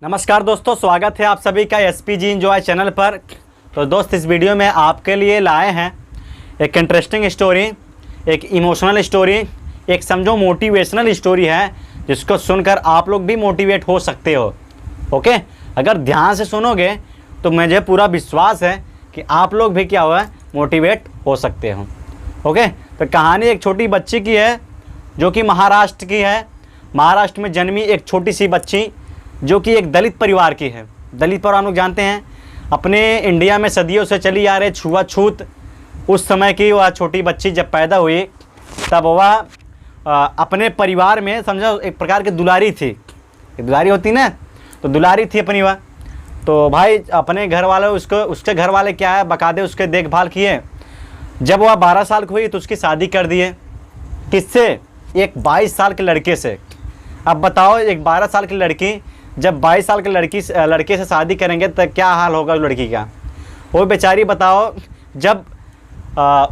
नमस्कार दोस्तों, स्वागत है आप सभी का एसपीजी एंजॉय चैनल पर। तो दोस्त, इस वीडियो में आपके लिए लाए हैं एक इंटरेस्टिंग स्टोरी, एक इमोशनल स्टोरी, एक समझो मोटिवेशनल स्टोरी है जिसको सुनकर आप लोग भी मोटिवेट हो सकते हो। ओके, अगर ध्यान से सुनोगे तो मुझे पूरा विश्वास है कि आप लोग भी क्या हुआ मोटिवेट हो सकते हो। ओके, तो कहानी एक छोटी बच्ची की है जो कि महाराष्ट्र की है। महाराष्ट्र में जन्मी एक छोटी सी बच्ची जो कि एक दलित परिवार की है। दलित परिवार हम लोग जानते हैं अपने इंडिया में सदियों से चली आ रही छुआछूत। उस समय की वह छोटी बच्ची जब पैदा हुई तब वह अपने परिवार में समझो एक प्रकार की दुलारी थी। दुलारी होती ना, तो दुलारी थी अपनी वह। तो भाई अपने घर वाले उसके घर वाले क्या है बकायदे उसके देखभाल किए। जब वह 12 साल की हुई तो उसकी शादी कर दिए। किससे? एक 22 साल के लड़के से। अब बताओ, एक 12 साल की लड़की जब 22 साल के लड़के से शादी करेंगे तो क्या हाल होगा उस लड़की का। वो बेचारी बताओ, जब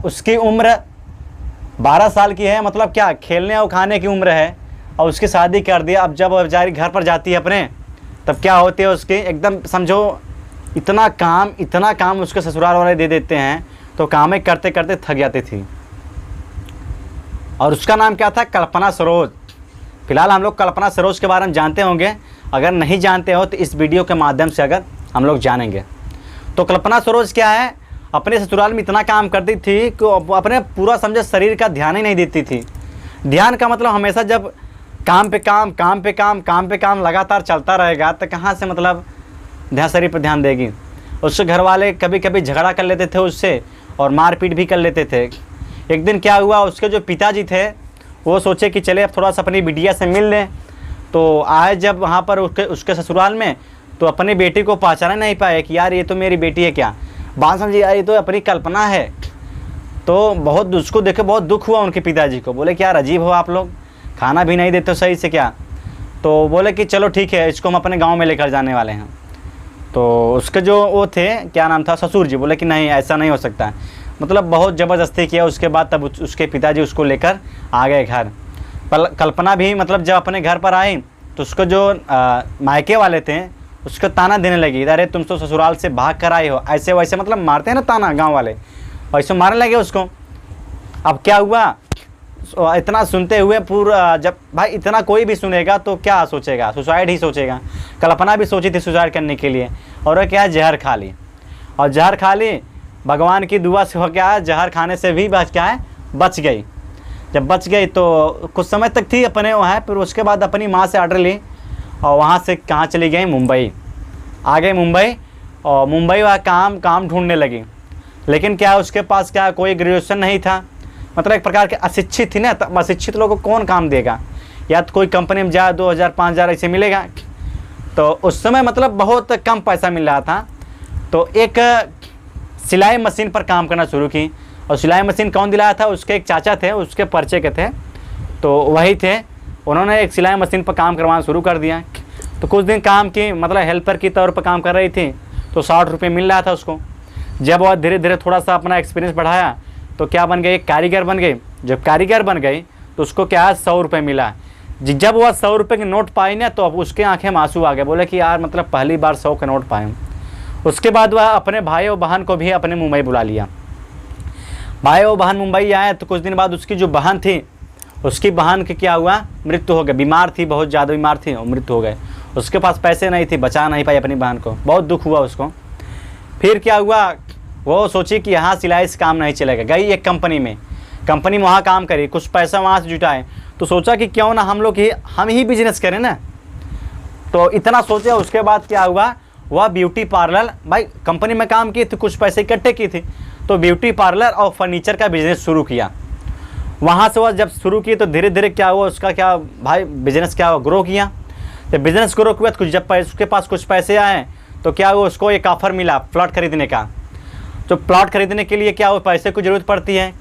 उसकी उम्र 12 साल की है, मतलब क्या खेलने और खाने की उम्र है, और उसकी शादी कर दिया। अब जब बेचारी घर पर जाती है अपने, तब क्या होती है उसकी एकदम समझो इतना काम उसके ससुराल वाले दे देते हैं, तो काम करते करते थक जाती थी। और उसका नाम क्या था? कल्पना सरोज। फिलहाल हम लोग कल्पना सरोज के बारे में जानते होंगे। अगर नहीं जानते हो तो इस वीडियो के माध्यम से अगर हम लोग जानेंगे तो कल्पना सरोज क्या है, अपने ससुराल में इतना काम करती थी कि अपने पूरा समझे शरीर का ध्यान ही नहीं देती थी। ध्यान का मतलब हमेशा जब काम पे काम लगातार चलता रहेगा तो कहाँ से मतलब शरीर पर ध्यान देगी। उसके घर वाले कभी कभी झगड़ा कर लेते थे उससे और मारपीट भी कर लेते थे। एक दिन क्या हुआ, उसके जो पिताजी थे वो सोचे कि चले अब थोड़ा सा अपनी बिटिया से मिल लें। तो आए जब वहाँ पर उसके ससुराल में, तो अपनी बेटी को पहचाना नहीं पाए कि यार ये तो मेरी बेटी है क्या। बात समझिए यार, ये तो अपनी कल्पना है। तो बहुत उसको देखे बहुत दुख हुआ उनके पिताजी को। बोले कि यार अजीब हो आप लोग, खाना भी नहीं देते हो सही से क्या। तो बोले कि चलो ठीक है, इसको हम अपने गाँव में लेकर जाने वाले हैं। तो उसके जो वो थे, क्या नाम था, ससुर जी, बोले कि नहीं ऐसा नहीं हो सकता। मतलब बहुत ज़बरदस्ती किया। उसके बाद तब उसके पिताजी उसको लेकर आ गए घर। कल्पना भी मतलब जब अपने घर पर आई तो उसको जो मायके वाले थे उसको ताना देने लगी, अरे तुम तो ससुराल से भाग कर आए हो, ऐसे वैसे मतलब मारते हैं ना ताना गांव वाले, वैसे मारने लगे उसको। अब क्या हुआ, इतना सुनते हुए पूरा जब भाई इतना कोई भी सुनेगा तो क्या सोचेगा, सुसाइड ही सोचेगा। कल्पना भी सोची थी सुसाइड करने के लिए, और क्या जहर खा ली। और जहर खा ली, भगवान की दुआ से हो क्या है, जहर खाने से भी बच गई। जब बच गई तो कुछ समय तक थी अपने वहाँ, फिर उसके बाद अपनी माँ से ऑर्डर ली और वहाँ से कहाँ चली गई, मुंबई आ गई। मुंबई और मुंबई वह काम ढूंढने लगी। लेकिन क्या उसके पास क्या कोई ग्रेजुएशन नहीं था, मतलब एक प्रकार के अशिक्षित थी ना। तो अशिक्षित लोगों को कौन काम देगा, या तो कोई कंपनी में जाए 2000-5000 ऐसे मिलेगा। तो उस समय मतलब बहुत कम पैसा मिल रहा था। तो एक सिलाई मशीन पर काम करना शुरू की। और सिलाई मशीन कौन दिलाया था? उसके एक चाचा थे, उसके परिचय के थे, तो वही थे। उन्होंने एक सिलाई मशीन पर काम करवाना शुरू कर दिया। तो कुछ दिन काम की, मतलब हेल्पर की तौर पर काम कर रही थी, तो 60 रुपये मिल रहा था उसको। जब वह धीरे धीरे थोड़ा सा अपना एक्सपीरियंस बढ़ाया तो क्या बन गई, एक कारीगर बन गई। जब कारीगर बन गई तो उसको क्या 100 रुपये मिला। जब वह 100 रुपये के नोट पाई ना, तो अब उसके आंखें में आंसू आ गए। बोले कि यार मतलब पहली बार 100 के नोट पाए। उसके बाद वह अपने भाई और बहन को भी अपने मुंबई बुला लिया। भाई और बहन मुंबई आए तो कुछ दिन बाद उसकी जो बहन थी, उसकी बहन की क्या हुआ, मृत्यु हो गई। बीमार थी, बहुत ज़्यादा बीमार थी और मृत्यु हो गए। उसके पास पैसे नहीं थे, बचा नहीं पाई अपनी बहन को। बहुत दुख हुआ उसको। फिर क्या हुआ, वो सोची कि यहाँ सिलाई से काम नहीं चलेगा। गई एक कंपनी में वहाँ काम करी, कुछ पैसा वहाँ से जुटाए। तो सोचा कि क्यों ना हम ही बिजनेस करें ना। तो इतना सोचा। उसके बाद क्या हुआ, वह ब्यूटी पार्लर, भाई कंपनी में काम की थी, कुछ पैसे इकट्ठे की थी, तो ब्यूटी पार्लर और फर्नीचर का बिज़नेस शुरू किया। वहाँ से वह जब शुरू की तो धीरे धीरे क्या हुआ, उसका क्या भाई बिज़नेस क्या हुआ, ग्रो किया। जब बिज़नेस ग्रो किया तो जब उसके पास कुछ पैसे आए तो क्या हुआ, उसको एक ऑफ़र मिला प्लॉट खरीदने का। तो प्लॉट खरीदने के लिए क्या हुआ, पैसे की ज़रूरत पड़ती है।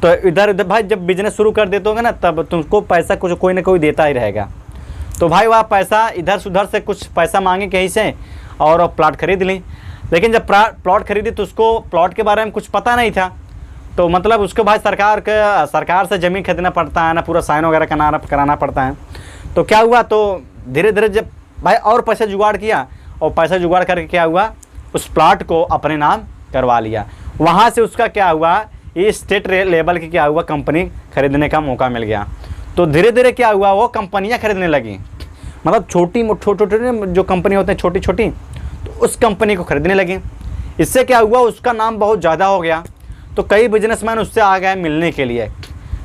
तो इधर उधर भाई जब बिज़नेस शुरू कर देते होगे ना, तब तुमको पैसा कुछ कोई ना कोई देता ही रहेगा। तो भाई वह पैसा इधर उधर से कुछ पैसा मांगे कहीं से और प्लॉट खरीद ली। लेकिन जब प्लॉट खरीदी तो उसको प्लॉट के बारे में कुछ पता नहीं था। तो मतलब उसको भाई सरकार से ज़मीन खरीदना पड़ता है ना, पूरा साइन वगैरह कराना पड़ता है। तो क्या हुआ, तो धीरे धीरे जब भाई और पैसा जुगाड़ किया, और पैसा जुगाड़ करके क्या हुआ, उस प्लाट को अपने नाम करवा लिया। वहाँ से उसका क्या हुआ, ये स्टेट लेवल की क्या हुआ, कंपनी खरीदने का मौका मिल गया। तो धीरे धीरे क्या हुआ, वो कंपनियाँ खरीदने लगी, मतलब छोटी जो कंपनी होते हैं छोटी छोटी, तो उस कंपनी को खरीदने लगी। इससे क्या हुआ, उसका नाम बहुत ज़्यादा हो गया, तो कई बिजनेसमैन उससे आ गए मिलने के लिए,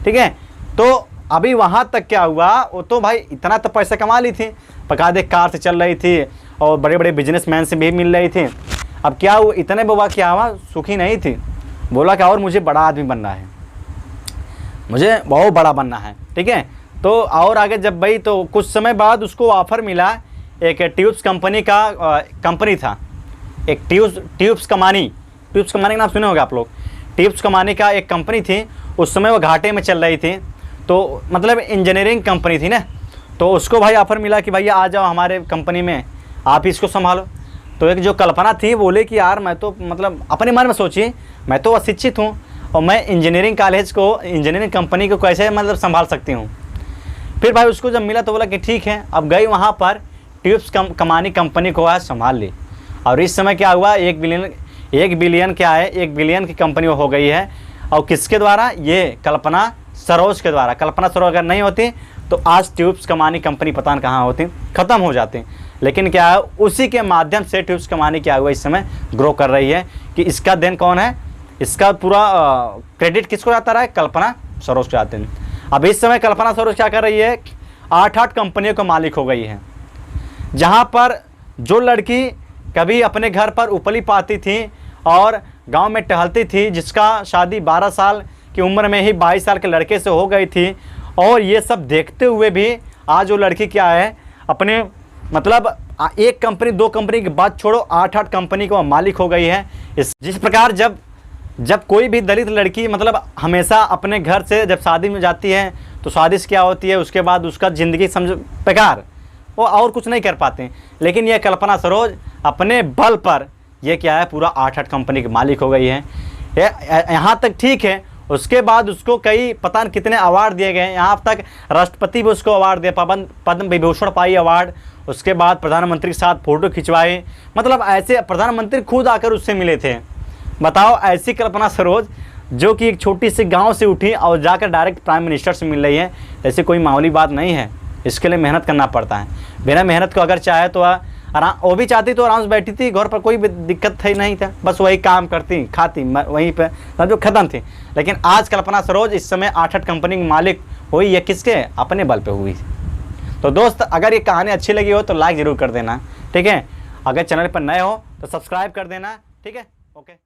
ठीक है। तो अभी वहाँ तक क्या हुआ, वो तो भाई इतना तो पैसा कमा ली थी, बकायदे कार से चल रही थी और बड़े बड़े बिजनेसमैन से भी मिल रही थी। अब क्या हुआ, इतने बाबा क्या हुआ, सुखी नहीं थी, बोला कि और मुझे बड़ा आदमी बनना है, मुझे बहुत बड़ा बनना है, ठीक है। तो और आगे जब भाई, तो कुछ समय बाद उसको ऑफ़र मिला, एक ट्यूब्स कंपनी का कंपनी था, एक ट्यूब्स कमानी का नाम सुने होंगे आप लोग। ट्यूब्स कमानी का एक कंपनी थी, उस समय वो घाटे में चल रही थी, तो मतलब इंजीनियरिंग कंपनी थी ना। तो उसको भाई ऑफ़र मिला कि भैया आ जाओ हमारे कंपनी में, आप इसको संभालो। तो एक जो कल्पना थी, बोले कि यार मैं तो मतलब अपने मन में सोची, मैं तो अशिक्षित हूँ और मैं इंजीनियरिंग कॉलेज को, इंजीनियरिंग कंपनी को कैसे मतलब संभाल सकती हूँ। फिर भाई उसको जब मिला तो बोला कि ठीक है, अब गई वहाँ पर ट्यूब्स कमानी कंपनी को आज संभाल ली। और इस समय क्या हुआ, 1 बिलियन क्या है, 1 बिलियन की कंपनी हो गई है। और किसके द्वारा, ये कल्पना सरोज के द्वारा। कल्पना सरोज अगर नहीं होती तो आज ट्यूब्स कमानी कंपनी पता नहीं कहाँ होती, ख़त्म हो जाती। लेकिन क्या है, उसी के माध्यम से ट्यूब्स कमानी क्या हुआ, इस समय ग्रो कर रही है। कि इसका देन कौन है, इसका पूरा क्रेडिट किसको जाता रहा है, कल्पना सरोज को जाते हैं। अब इस समय कल्पना सरोज क्या कर रही है, 8 कंपनियों का मालिक हो गई है। जहाँ पर जो लड़की कभी अपने घर पर उपली पाती थी और गांव में टहलती थी, जिसका शादी 12 साल की उम्र में ही 22 साल के लड़के से हो गई थी, और ये सब देखते हुए भी आज वो लड़की क्या है, अपने मतलब 1 कंपनी 2 कंपनी की बात छोड़ो, 8 कंपनी का मालिक हो गई है। जिस प्रकार जब कोई भी दलित लड़की मतलब हमेशा अपने घर से जब शादी में जाती है, तो शादी से क्या होती है, उसके बाद उसका ज़िंदगी समझ बेकार, वो और कुछ नहीं कर पाते। लेकिन यह कल्पना सरोज अपने बल पर ये क्या है, पूरा 8 कंपनी के मालिक हो गई है। यहाँ तक ठीक है, उसके बाद उसको कई पता नहीं कितने अवार्ड दिए गए, यहाँ तक राष्ट्रपति भी उसको अवार्ड दिया, पद्म विभूषण पाई अवार्ड। उसके बाद प्रधानमंत्री के साथ फ़ोटो खिंचवाए, मतलब ऐसे प्रधानमंत्री खुद आकर उससे मिले थे। बताओ, ऐसी कल्पना सरोज जो कि एक छोटी सी गांव से उठी और जाकर डायरेक्ट प्राइम मिनिस्टर से मिल रही है, ऐसी कोई मामूली बात नहीं है। इसके लिए मेहनत करना पड़ता है। बिना मेहनत को अगर चाहे तो आराम, वो भी चाहती तो आराम से बैठी थी घर पर, कोई भी दिक्कत थी नहीं था, बस वही काम करती खाती वहीं पर समझो ख़त्म थी। लेकिन आज कल्पना सरोज इस समय 8 कंपनी की मालिक हुई, ये किसके, अपने बल पे हुई। तो दोस्त, अगर ये कहानी अच्छी लगी हो तो लाइक ज़रूर कर देना, ठीक है। अगर चैनल पर नए हो तो सब्सक्राइब कर देना, ठीक है। ओके।